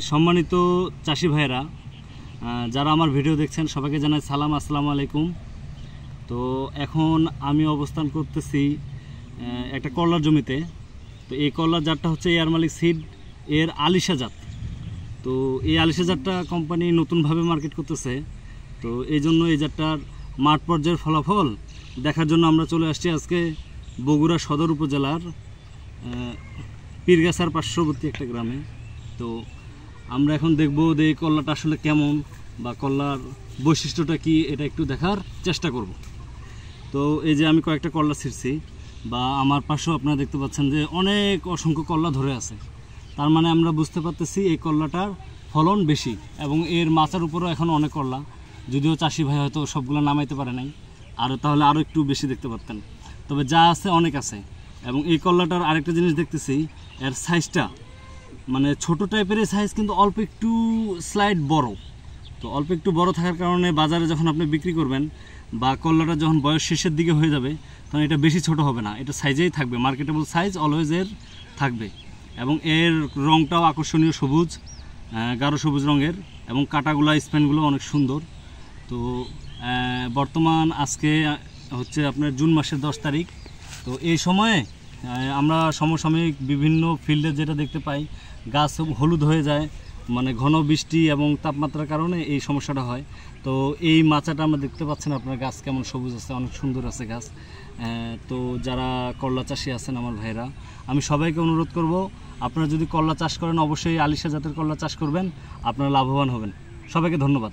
সম্মানিত চাষি ভাইরা যারা আমার ভিডিও দেখছেন সবাইকে জানাই সালাম, আসসালামু আলাইকুম। তো এখন আমি অবস্থান করতেছি একটা করলার জমিতে। তো এই করলার জাতটা হচ্ছে এয়ার মালিক সিড এর আলিশা জাত। তো এই আলিশা জাতটা কোম্পানি নতুনভাবে মার্কেট করতেছে। তো এই জন্য এই জাতটার মাঠ পর্যায়ের ফলাফল দেখার জন্য আমরা চলে আসছি আজকে বগুড়া সদর উপজেলার পীরগাছার পার্শ্ববর্তী একটা গ্রামে। তো আমরা এখন দেখব যে এই করলাটা আসলে কেমন বা করলার বৈশিষ্ট্যটা কি, এটা একটু দেখার চেষ্টা করব। তো এই যে আমি কয়েকটা করলা ছিঁড়ছি, বা আমার পাশেও আপনারা দেখতে পাচ্ছেন যে অনেক অসংখ্য করলা ধরে আছে। তার মানে আমরা বুঝতে পারতেছি এই করলাটার ফলন বেশি এবং এর মাচার উপরেও এখন অনেক করলা, যদিও চাষি ভাই হয়তো সবগুলো নামাইতে পারে নাই, আর তাহলে আরও একটু বেশি দেখতে পারতেন। তবে যা আছে অনেক আছে। এবং এই করলাটার আরেকটা জিনিস দেখতেছি, এর সাইজটা মানে ছোট টাইপের সাইজ, কিন্তু অল্প একটু স্লাইড বড়। তো অল্প একটু বড় থাকার কারণে বাজারে যখন আপনি বিক্রি করবেন বা করলাটা যখন বয়স শেষের দিকে হয়ে যাবে তখন এটা বেশি ছোট হবে না, এটা সাইজেই থাকবে, মার্কেটেবল সাইজ অলওয়েজ এর থাকবে। এবং এর রঙটাও আকর্ষণীয় সবুজ, গাঢ় সবুজ রঙের, এবং কাটাগুলো স্পেনগুলো অনেক সুন্দর। তো বর্তমান আজকে হচ্ছে আপনার জুন মাসের 10 তারিখ। তো এই সময়ে আমরা সমসাময়িক বিভিন্ন ফিল্ডে যেটা দেখতে পাই, গাছ হলুদ হয়ে যায়, মানে ঘন বৃষ্টি এবং তাপমাত্রার কারণে এই সমস্যাটা হয়। তো এই মাচাটা আমরা দেখতে পাচ্ছেন, আপনার গাছ কেমন সবুজ আছে, অনেক সুন্দর আছে গাছ। তো যারা করলা চাষি আছেন আমার ভাইরা, আমি সবাইকে অনুরোধ করব, আপনারা যদি করলা চাষ করেন অবশ্যই আলিশা জাতের করলা চাষ করবেন, আপনারা লাভবান হবেন। সবাইকে ধন্যবাদ।